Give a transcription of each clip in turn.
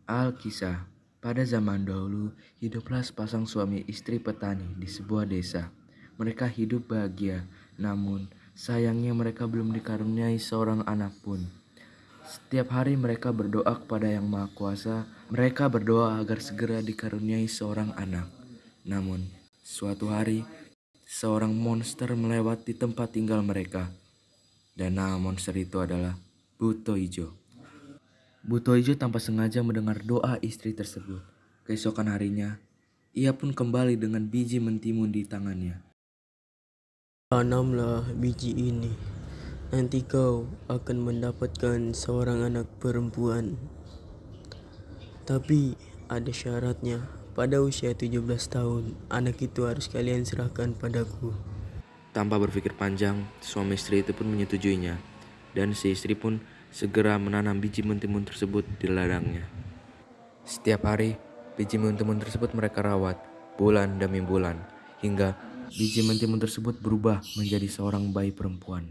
Alkisah, pada zaman dahulu, hiduplah sepasang suami istri petani di sebuah desa. Mereka hidup bahagia, namun sayangnya mereka belum dikaruniai seorang anak pun. Setiap hari mereka berdoa kepada Yang Maha Kuasa. Mereka berdoa agar segera dikaruniai seorang anak. Namun, suatu hari, seorang monster melewati tempat tinggal mereka. Dan nama monster itu adalah Buto Ijo. Buto Ijo tanpa sengaja mendengar doa istri tersebut. Keesokan harinya, ia pun kembali dengan biji mentimun di tangannya. Tanamlah biji ini, nanti kau akan mendapatkan seorang anak perempuan. Tapi ada syaratnya, pada usia 17 tahun, anak itu harus kalian serahkan padaku. Tanpa berpikir panjang, suami istri itu pun menyetujuinya. Dan si istri pun segera menanam biji mentimun tersebut di ladangnya. Setiap hari, biji mentimun tersebut mereka rawat, bulan demi bulan, hingga biji mentimun tersebut berubah menjadi seorang bayi perempuan.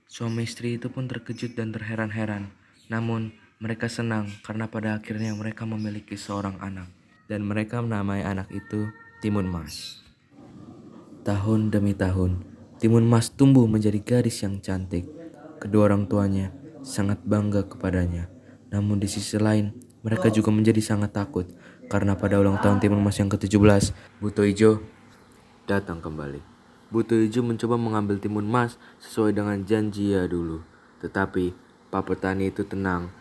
Suami istri itu pun terkejut dan terheran-heran, namun mereka senang karena pada akhirnya mereka memiliki seorang anak, dan mereka menamai anak itu Timun Mas. Tahun demi tahun, Timun Mas tumbuh menjadi gadis yang cantik. Kedua orang tuanya sangat bangga kepadanya. Namun di sisi lain, mereka juga menjadi sangat takut karena pada ulang tahun Timun Mas yang ke-17, Buto Ijo datang kembali. Buto Ijo mencoba mengambil Timun Mas sesuai dengan janji ya dulu. Tetapi Pak Petani itu tenang.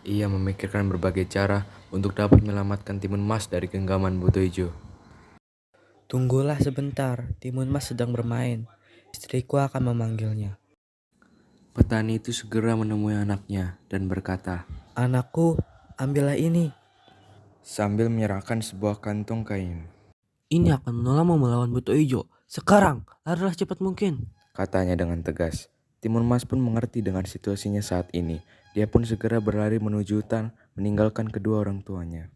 Ia memikirkan berbagai cara untuk dapat menyelamatkan Timun Mas dari genggaman Buto Ijo. Tunggulah sebentar, Timun Mas sedang bermain. Istriku akan memanggilnya. Petani itu segera menemui anaknya dan berkata, Anakku, ambillah ini. sambil menyerahkan sebuah kantong kain. Ini akan menolongmu melawan Buto Ijo. Sekarang, larilah cepat mungkin. Katanya dengan tegas. Timun Mas pun mengerti dengan situasinya saat ini. Dia pun segera berlari menuju hutan, meninggalkan kedua orang tuanya.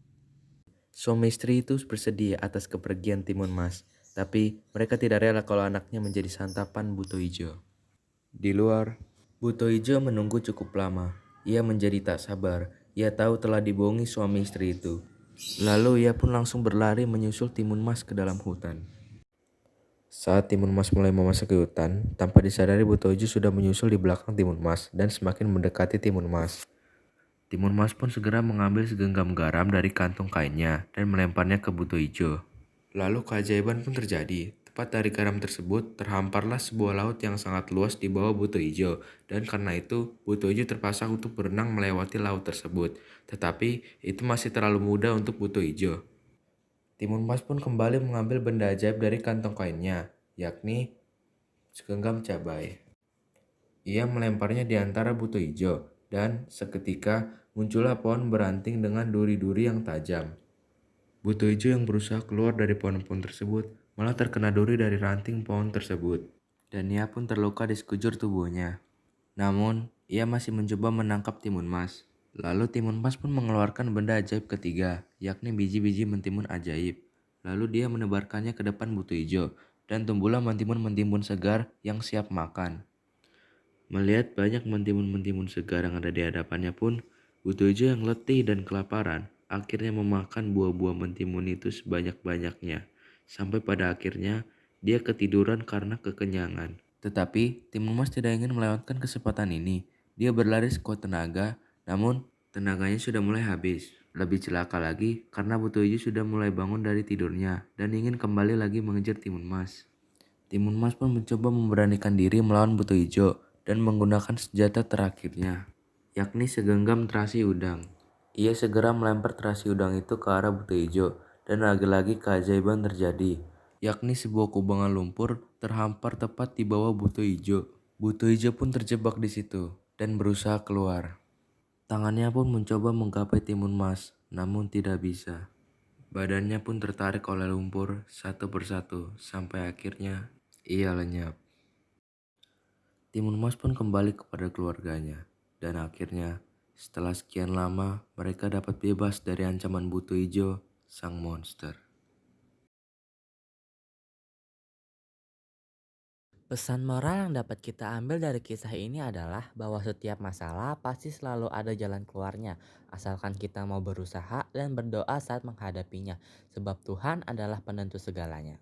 Suami istri itu bersedih atas kepergian Timun Mas, tapi mereka tidak rela kalau anaknya menjadi santapan Buto Ijo. Di luar, Buto Ijo menunggu cukup lama. Ia menjadi tak sabar. Ia tahu telah dibohongi suami istri itu. Lalu ia pun langsung berlari menyusul Timun Mas ke dalam hutan. Saat Timun Mas mulai memasuki hutan, tanpa disadari Buto Ijo sudah menyusul di belakang Timun Mas dan semakin mendekati Timun Mas. Timun Mas pun segera mengambil segenggam garam dari kantong kainnya dan melemparnya ke Buto Ijo. Lalu keajaiban pun terjadi. Tepat dari garam tersebut, terhamparlah sebuah laut yang sangat luas di bawah Buto Ijo. Dan karena itu, Buto Ijo terpaksa untuk berenang melewati laut tersebut. Tetapi, itu masih terlalu mudah untuk Buto Ijo. Timun Mas pun kembali mengambil benda ajaib dari kantong kainnya, yakni segenggam cabai. Ia melemparnya di antara Buto Ijo, dan seketika muncullah pohon beranting dengan duri-duri yang tajam. Buto Ijo yang berusaha keluar dari pohon-pohon tersebut malah terkena duri dari ranting pohon tersebut, dan ia pun terluka di sekujur tubuhnya. Namun, ia masih mencoba menangkap Timun Mas. Lalu Timun Mas pun mengeluarkan benda ajaib ketiga, yakni biji-biji mentimun ajaib. Lalu dia menebarkannya ke depan Buto Ijo, dan tumbuhlah mentimun-mentimun segar yang siap makan. Melihat banyak mentimun-mentimun segar yang ada di hadapannya pun, Buto Ijo yang letih dan kelaparan akhirnya memakan buah-buah mentimun itu sebanyak-banyaknya. Sampai pada akhirnya dia ketiduran karena kekenyangan. Tetapi Timun Mas tidak ingin melewatkan kesempatan ini. Dia berlari sekuat tenaga, namun tenaganya sudah mulai habis. Lebih celaka lagi karena Buto Ijo sudah mulai bangun dari tidurnya dan ingin kembali lagi mengejar Timun Mas. Timun Mas pun mencoba memberanikan diri melawan Buto Ijo dan menggunakan senjata terakhirnya, yakni segenggam terasi udang. Ia segera melempar terasi udang itu ke arah Buto Ijo dan lagi-lagi keajaiban terjadi, yakni sebuah kubangan lumpur terhampar tepat di bawah Buto Ijo. Buto Ijo pun terjebak di situ dan berusaha keluar. Tangannya pun mencoba menggapai Timun Mas, namun tidak bisa. Badannya pun tertarik oleh lumpur satu persatu sampai akhirnya ia lenyap. Timun Mas pun kembali kepada keluarganya, dan akhirnya setelah sekian lama mereka dapat bebas dari ancaman Buto Ijo, sang monster. Pesan moral yang dapat kita ambil dari kisah ini adalah bahwa setiap masalah pasti selalu ada jalan keluarnya, asalkan kita mau berusaha dan berdoa saat menghadapinya, sebab Tuhan adalah penentu segalanya.